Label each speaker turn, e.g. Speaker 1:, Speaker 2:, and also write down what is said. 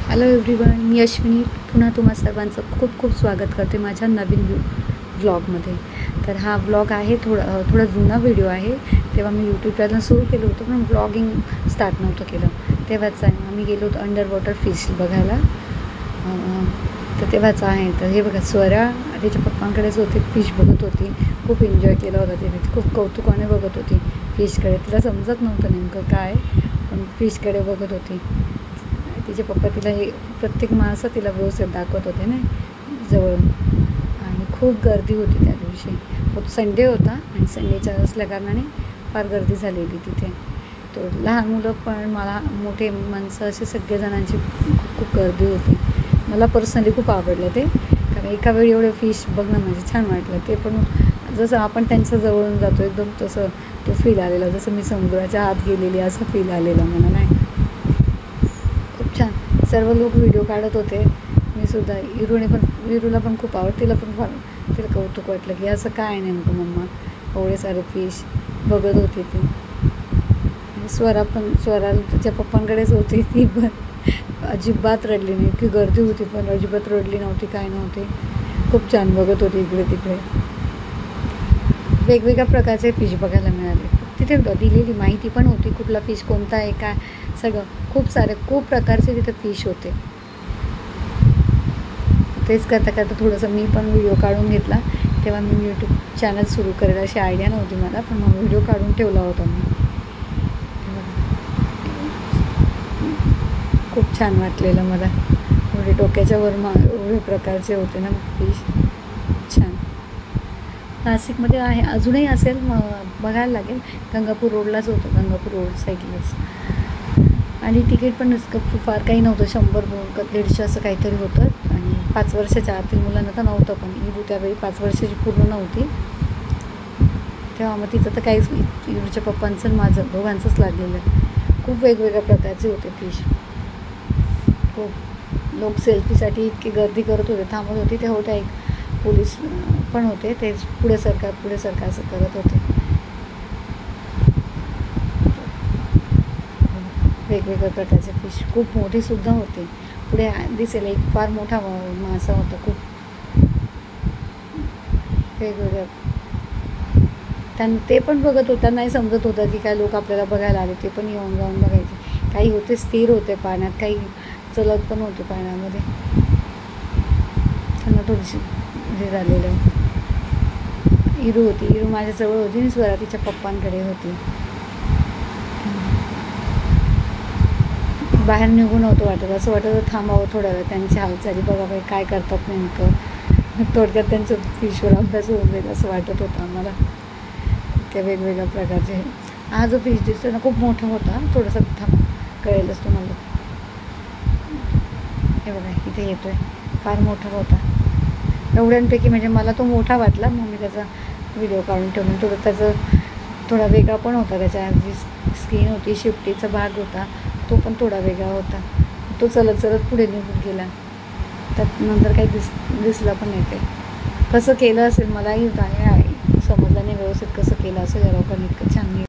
Speaker 1: Hello everyone, मी अश्विनी पुन्हा तुम्हा सर्वांचं खूप खूप स्वागत करते माझ्या नवीन व्लॉगमध्ये. तर हा व्लॉग आहे थोडा जुना व्हिडिओ आहे. तेव्हा मी यूट्यूबला सुरू केलं होतं, पण व्लॉगिंग स्टार्ट नव्हतं केलं. तेव्हाच आहे आम्ही गेलो होतो अंडर वॉटर फिश बघायला. तर तेव्हाच आहे. तर हे बघा, स्वरा त्याच्या पप्पांकडेच होते, फिश बघत होती. खूप एन्जॉय केला होता तिने, खूप कौतुकाने बघत होती फिशकडे. तिला समजत नव्हतं नेमकं काय, पण फिशकडे बघत होती. तिचे पप्पा तिला हे प्रत्येक माणसं तिला व्यवस्थित दाखवत होते ना जवळून. आणि खूप गर्दी होती त्या दिवशी. संडे होता आणि संडेच्या असल्या कारणाने फार गर्दी झालेली तिथे. तो लहान मुलं पण मला मोठे माणसं असे सगळेजणांची खूप गर्दी होती. मला पर्सनली खूप आवडलं ते, कारण एका वेळी एवढं फिश बघणं म्हणजे छान वाटलं. ते पण जसं आपण त्यांच्या जवळून जातो एकदम तसं तो फील आलेला, जसं मी समुद्राच्या आत गेलेली असं फील आलेला मला. नाही, छान. सर्व लोक व्हिडिओ काढत होते, मी सुद्धा. विरूला पण खूप आवड, तिला कौतुक वाटलं की असं काय नेमकं मम्मा, एवढे सारे फिश बघत होती ती. स्वरा तिच्या पप्पांकडेच होती. ती पण अजिबात रडली नाही. इतकी गर्दी होती पण अजिबात रडली नव्हती, काय नव्हती. खूप छान बघत होती इकडे तिकडे. वेगवेगळ्या प्रकारचे फिश बघायला मिळाले. तिथे दिलेली माहिती पण होती, कुठला फिश कोणता आहे काय सगळं. खूप प्रकारचे तिथे फिश होते. तेच करता थोडंसं मी पण व्हिडिओ काढून घेतला. तेव्हा मी यूट्यूब चॅनल सुरू करेल अशी आयडिया नव्हती मला, पण मग व्हिडिओ काढून ठेवला होता मी. खूप छान वाटलेलं मला. एवढे डोक्याच्या वर एवढे प्रकारचे होते ना फिश. छान. नाशिकमध्ये आहे, अजूनही असेल, मग बघायला लागेल. गंगापूर रोडलाच होतं, गंगापूर रोड साईडलाच. आणि तिकीट पण फार काही नव्हतं, 100-150 असं काहीतरी होतं. आणि 5 वर्षाच्या आतील मुलांना तर नव्हतं, पण इरू त्यावेळी 5 वर्षाची पूर्ण नव्हती. तेव्हा मग तिचं तर काहीच, इरूच्या पप्पांचं माझं दोघांचंच लागलेलं. खूप वेगवेगळ्या प्रकारचे होते फिश. खूप लोक सेल्फीसाठी इतकी गर्दी करत होते, थांबत होती. ते होत्या एक पोलीस पण होते, ते पुढे सरकार असं करत होते. वेगवेगळ्या प्रकारचे फिश, खूप मोठीसुद्धा होते. पुढे दिसेल एक फार मोठा मासा होता. खूप वेगवेगळ्या ते पण बघत होता. नाही समजत होतं की काय लोक आपल्याला बघायला आले. ते पण येऊन जाऊन बघायचे. काही होते स्थिर होते पाण्यात, काही चलत पण होते पाण्यामध्ये. त्यांना थोडीशी हे झालेलं. इरू माझ्याजवळ होती आणि स्वरा तिच्या पप्पांकडे होती. बाहेर निघून नव्हतं वाटत, असं वाटत होतं थांबावं थोडा वेळ, त्यांची हालचाली बघावे काय करतात नेमकं. थोडक्यात त्यांचं फिशवर अभ्यास होऊन जाईल असं वाटत होतं आम्हाला. त्या वेगवेगळ्या प्रकारचे. हा जो फिश दिसतो ना खूप मोठा होता. थोडंसं कळेलच तुम्हाला. हे बघा इथे येतोय, फार मोठा होता. एवढ्यांपैकी म्हणजे मला तो मोठा वाटला, मग मी त्याचा व्हिडिओ काढून ठेवून. थोडा वेगळा पण होता. त्याच्या जी स्किन होती, शेपटीचा भाग होता, तो पण थोडा वेगळा होता. तो चलत पुढे निघून गेला. त्यात नंतर काही दिसला पण नाही. ते कसं केलं असेल मलाही समजलं नाही व्यवस्थित कसं केलं असेल या लोकांनी, इतकं छान.